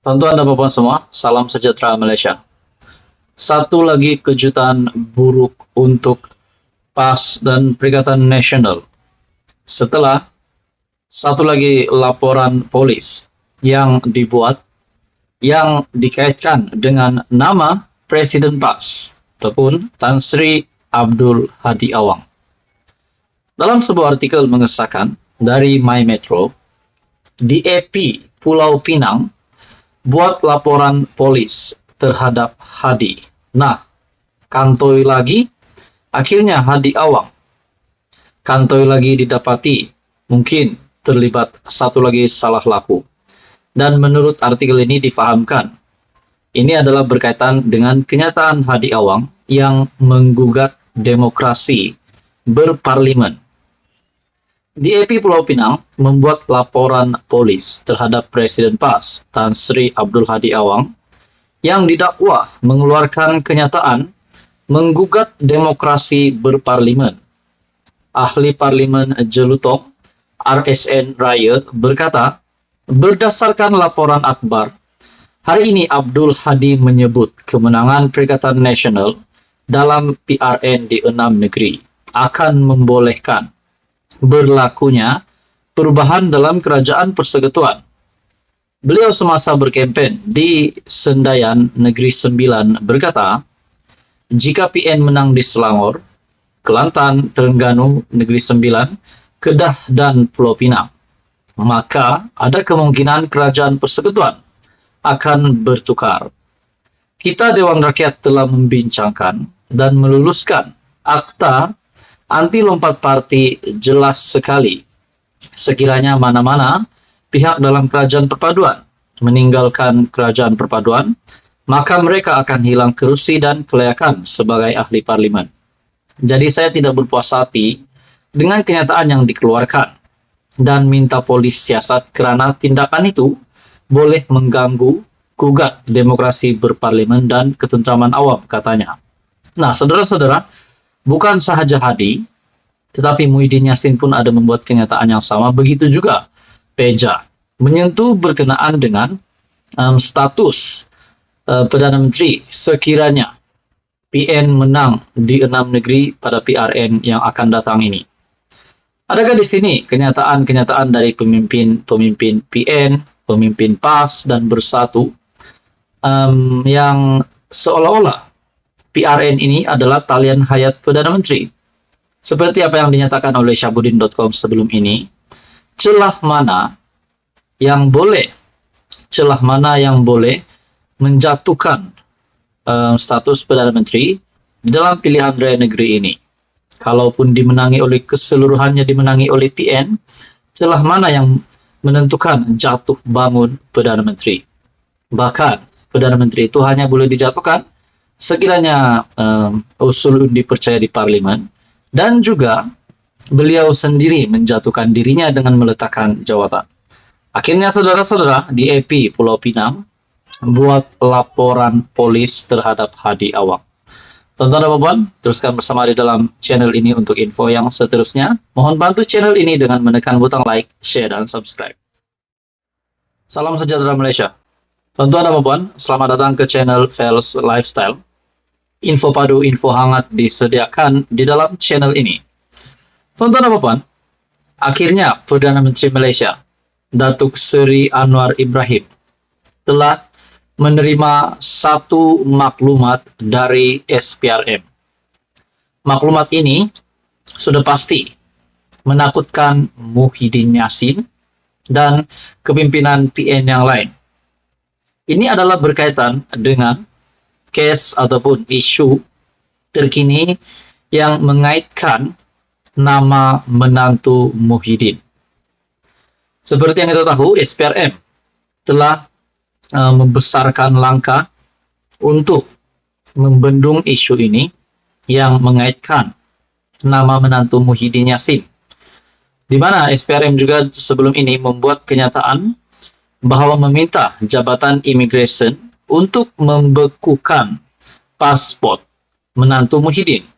Tuan-tuan dan puan semua, salam sejahtera Malaysia. Satu lagi kejutan buruk untuk PAS dan Perikatan Nasional. Setelah satu lagi laporan polis yang dibuat yang dikaitkan dengan nama Presiden PAS ataupun Tan Sri Abdul Hadi Awang. Dalam sebuah artikel mengesahkan dari My Metro, DAP Pulau Pinang buat laporan polis terhadap Hadi. Nah, kantoi lagi, akhirnya Hadi Awang. Kantoi lagi didapati, mungkin terlibat satu lagi salah laku. Dan menurut artikel ini difahamkan, ini adalah berkaitan dengan kenyataan Hadi Awang yang menggugat demokrasi berparlimen. DAP Pulau Pinang membuat laporan polis terhadap Presiden PAS Tan Sri Abdul Hadi Awang yang didakwa mengeluarkan kenyataan menggugat demokrasi berparlimen. Ahli Parlimen Jelutong RSN Raya berkata, berdasarkan laporan akhbar, hari ini Abdul Hadi menyebut kemenangan Perikatan Nasional dalam PRN di 6 negeri akan membolehkan berlakunya perubahan dalam Kerajaan Persekutuan. Beliau semasa berkempen di Sendayan Negeri Sembilan berkata, jika PN menang di Selangor, Kelantan, Terengganu, Negeri Sembilan, Kedah dan Pulau Pinang, maka ada kemungkinan Kerajaan Persekutuan akan bertukar. Kita Dewan Rakyat telah membincangkan dan meluluskan akta anti lompat parti jelas sekali. Sekiranya mana-mana pihak dalam kerajaan perpaduan meninggalkan kerajaan perpaduan, maka mereka akan hilang kerusi dan kelayakan sebagai ahli parlimen. Jadi saya tidak berpuas hati dengan kenyataan yang dikeluarkan dan minta polis siasat kerana tindakan itu boleh mengganggu gugat demokrasi berparlimen dan ketentraman awam, katanya. Nah, saudara-saudara, bukan sahaja Hadi, tetapi Muhyiddin Yassin pun ada membuat kenyataan yang sama. Begitu juga Peja menyentuh berkenaan dengan status Perdana Menteri sekiranya PN menang di 6 negeri pada PRN yang akan datang ini. Adakah di sini kenyataan-kenyataan dari pemimpin PN, pemimpin PAS dan Bersatu yang seolah-olah PRN ini adalah talian hayat Perdana Menteri? Seperti apa yang dinyatakan oleh Syahbudin.com sebelum ini, celah mana yang boleh menjatuhkan status Perdana Menteri di dalam pilihan raya negeri ini. Kalaupun keseluruhannya dimenangi oleh PN, celah mana yang menentukan jatuh bangun Perdana Menteri. Bahkan, Perdana Menteri itu hanya boleh dijatuhkan sekiranya usul dipercaya di parlimen, dan juga beliau sendiri menjatuhkan dirinya dengan meletakkan jawatan. Akhirnya saudara-saudara, DAP Pulau Pinang buat laporan polis terhadap Hadi Awang. Tonton dan puan, teruskan bersama di dalam channel ini untuk info yang seterusnya. Mohon bantu channel ini dengan menekan butang like, share, dan subscribe. Salam sejahtera Malaysia. Tuan-tuan dan puan, selamat datang ke channel Fels Lifestyle. Info padu, info hangat disediakan di dalam channel ini. Tuan-tuan dan puan, akhirnya Perdana Menteri Malaysia, Datuk Seri Anwar Ibrahim, telah menerima satu maklumat dari SPRM. Maklumat ini sudah pasti menakutkan Muhyiddin Yassin dan kepimpinan PN yang lain. Ini adalah berkaitan dengan kes ataupun isu terkini yang mengaitkan nama menantu Muhyiddin. Seperti yang kita tahu, SPRM telah membesarkan langkah untuk membendung isu ini yang mengaitkan nama menantu Muhyiddin Yassin, di mana SPRM juga sebelum ini membuat kenyataan bahwa meminta Jabatan Imigresen untuk membekukan pasport menantu Muhyiddin.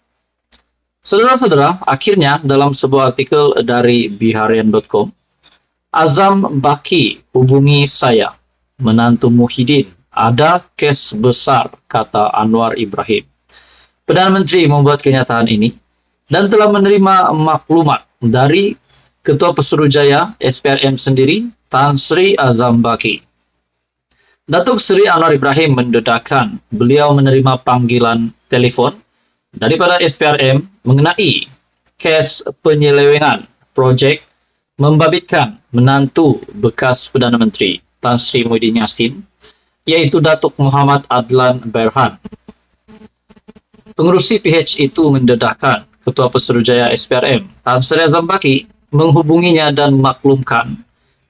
Saudara-saudara, akhirnya dalam sebuah artikel dari biharian.com, Azam Baki hubungi saya menantu Muhyiddin. Ada kes besar, kata Anwar Ibrahim. Perdana Menteri membuat kenyataan ini dan telah menerima maklumat dari Ketua Pesuruhjaya SPRM sendiri, Tan Sri Azam Baki. Datuk Seri Anwar Ibrahim mendedahkan beliau menerima panggilan telepon daripada SPRM mengenai kes penyelewengan projek membabitkan menantu bekas Perdana Menteri Tan Sri Muhyiddin Yassin, yaitu Datuk Muhammad Adlan Berhan. Pengerusi PH itu mendedahkan Ketua Pesuruhjaya SPRM Tan Sri Azam Baki menghubunginya dan maklumkan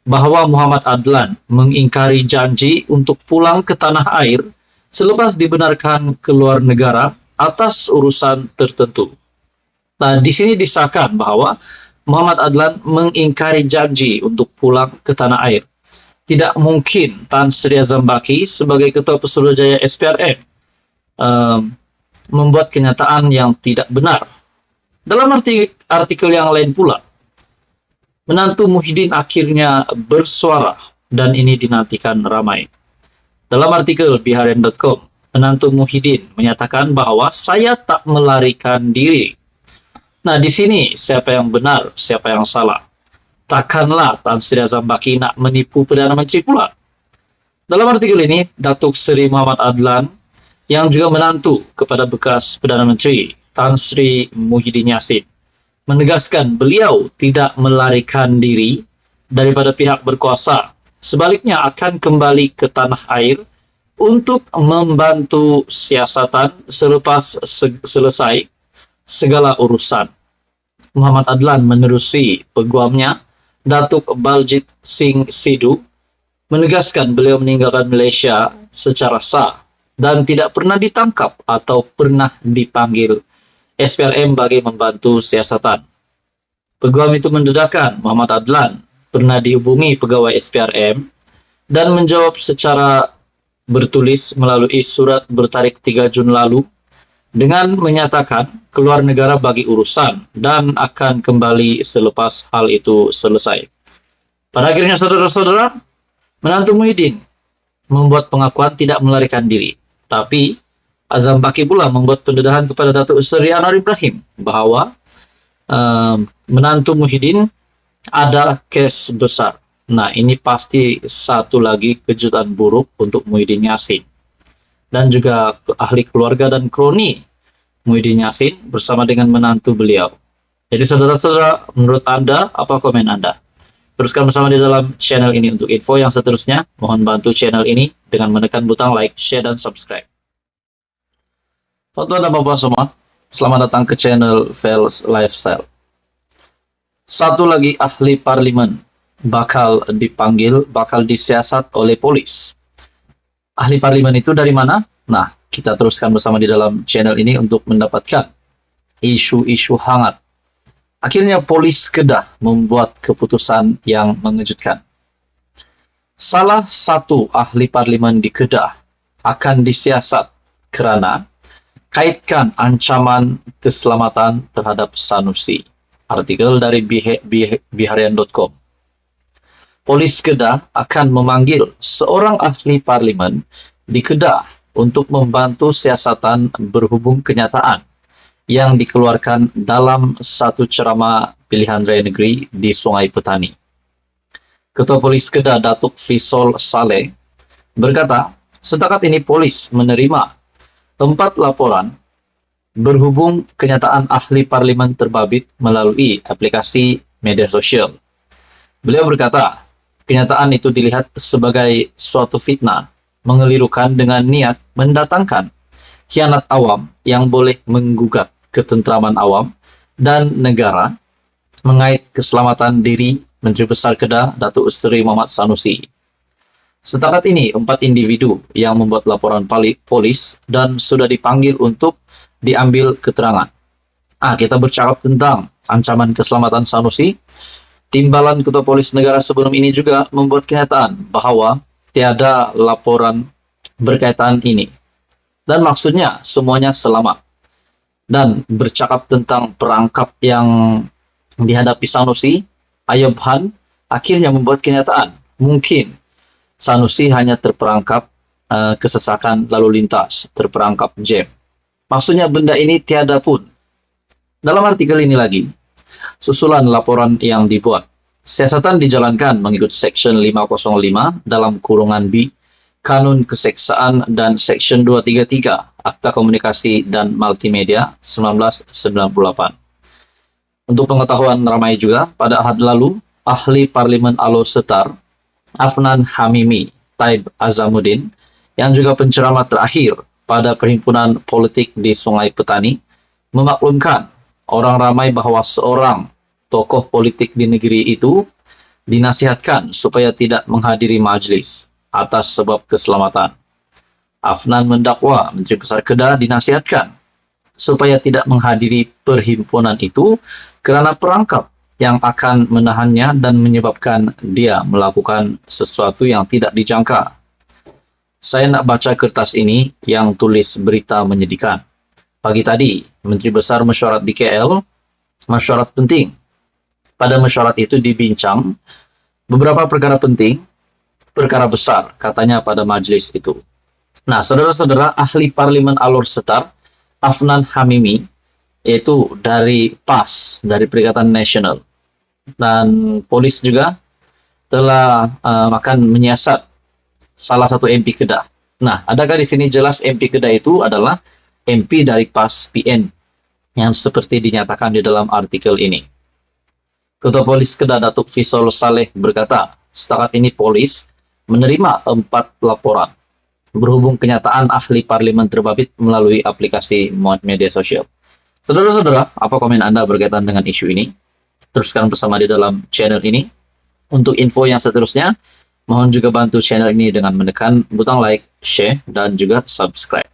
bahwa Muhammad Adlan mengingkari janji untuk pulang ke tanah air selepas dibenarkan keluar negara atas urusan tertentu. Nah, di sini disahkan bahwa Muhammad Adlan mengingkari janji untuk pulang ke tanah air. Tidak mungkin Tan Sri Azam Baki sebagai Ketua Pesuruhjaya SPRM membuat kenyataan yang tidak benar. Dalam artikel yang lain pula, menantu Muhyiddin akhirnya bersuara dan ini dinantikan ramai. Dalam artikel biharian.com, menantu Muhyiddin menyatakan bahwa saya tak melarikan diri. Nah, di sini siapa yang benar, siapa yang salah? Takkanlah Tan Sri Azam Baki nak menipu Perdana Menteri pula. Dalam artikel ini, Datuk Seri Muhammad Adlan yang juga menantu kepada bekas Perdana Menteri Tan Sri Muhyiddin Yassin menegaskan beliau tidak melarikan diri daripada pihak berkuasa. Sebaliknya akan kembali ke tanah air untuk membantu siasatan selepas selesai segala urusan. Muhammad Adlan menerusi peguamnya Datuk Baljit Singh Sidhu menegaskan beliau meninggalkan Malaysia secara sah dan tidak pernah ditangkap atau pernah dipanggil SPRM bagi membantu siasatan. Peguam itu mendedahkan Muhammad Adlan pernah dihubungi pegawai SPRM dan menjawab secara bertulis melalui surat bertarik 3 Jun lalu dengan menyatakan keluar negara bagi urusan dan akan kembali selepas hal itu selesai. Pada akhirnya, saudara-saudara, menantu Muhyiddin membuat pengakuan tidak melarikan diri. Tapi Azam Baki pula membuat pendedahan kepada Datuk Seri Anwar Ibrahim bahwa menantu Muhyiddin ada kes besar. Nah, ini pasti satu lagi kejutan buruk untuk Muhyiddin Yassin dan juga ahli keluarga dan kroni Muhyiddin Yassin bersama dengan menantu beliau. Jadi saudara-saudara, menurut Anda, apa komen Anda? Teruskan bersama di dalam channel ini untuk info yang seterusnya. Mohon bantu channel ini dengan menekan butang like, share, dan subscribe. Tuan-tuan dan bapak semua, selamat datang ke channel Vels Lifestyle. Satu lagi ahli parlimen bakal disiasat oleh polis. Ahli parlimen itu dari mana? Nah, kita teruskan bersama di dalam channel ini untuk mendapatkan isu-isu hangat. Akhirnya polis Kedah membuat keputusan yang mengejutkan. Salah satu ahli parlimen di Kedah akan disiasat kerana kaitkan ancaman keselamatan terhadap Sanusi. Artikel dari biharian.com. Polis Kedah akan memanggil seorang ahli parlimen di Kedah untuk membantu siasatan berhubung kenyataan yang dikeluarkan dalam satu ceramah pilihan raya negeri di Sungai Petani. Ketua Polis Kedah Datuk Fisol Saleh berkata, setakat ini polis menerima 4 laporan berhubung kenyataan ahli parlimen terbabit melalui aplikasi media sosial. Beliau berkata, kenyataan itu dilihat sebagai suatu fitnah, mengelirukan dengan niat mendatangkan khianat awam yang boleh menggugat ketentraman awam dan negara mengait keselamatan diri Menteri Besar Kedah Datuk Seri Muhammad Sanusi. Setakat ini, 4 individu yang membuat laporan polis dan sudah dipanggil untuk diambil keterangan. Kita bercakap tentang ancaman keselamatan Sanusi. Timbalan Ketua Polis Negara sebelum ini juga membuat kenyataan bahwa tiada laporan berkaitan ini. Dan maksudnya semuanya selamat. Dan bercakap tentang perangkap yang dihadapi Sanusi, Ayub Han akhirnya membuat kenyataan. Mungkin Sanusi hanya terperangkap kesesakan lalu lintas, terperangkap jam. Maksudnya benda ini tiada pun. Dalam artikel ini lagi, susulan laporan yang dibuat. Siasatan dijalankan mengikut Section 505 dalam kurungan B Kanun Keseksaan dan Section 233 Akta Komunikasi dan Multimedia 1998. Untuk pengetahuan ramai juga, pada Ahad lalu, Ahli Parlimen Alor Setar, Afnan Hamimi Taib Azamuddin, yang juga penceramah terakhir pada Perhimpunan Politik di Sungai Petani, memaklumkan orang ramai bahwa seorang tokoh politik di negeri itu dinasihatkan supaya tidak menghadiri majlis atas sebab keselamatan. Afnan mendakwa Menteri Besar Kedah dinasihatkan supaya tidak menghadiri perhimpunan itu kerana perangkap yang akan menahannya dan menyebabkan dia melakukan sesuatu yang tidak dijangka. Saya nak baca kertas ini yang tulis berita menyedihkan. Pagi tadi, Menteri Besar mesyuarat di KL, mesyuarat penting. Pada mesyuarat itu dibincang beberapa perkara penting, perkara besar, katanya pada majlis itu. Nah, saudara-saudara, Ahli Parlimen Alor Setar, Afnan Hamimi, yaitu dari PAS, dari Perikatan Nasional. Dan polis juga telah akan menyiasat salah satu MP Kedah. Nah, adakah di sini jelas MP Kedah itu adalah MP dari PAS PN yang seperti dinyatakan di dalam artikel ini. Ketua Polis Kedah Datuk Fisol Saleh berkata, setakat ini polis menerima 4 laporan berhubung kenyataan ahli parlimen terbabit melalui aplikasi media sosial. Saudara-saudara, apa komen Anda berkaitan dengan isu ini? Teruskan bersama di dalam channel ini. Untuk info yang seterusnya, mohon juga bantu channel ini dengan menekan butang like, share, dan juga subscribe.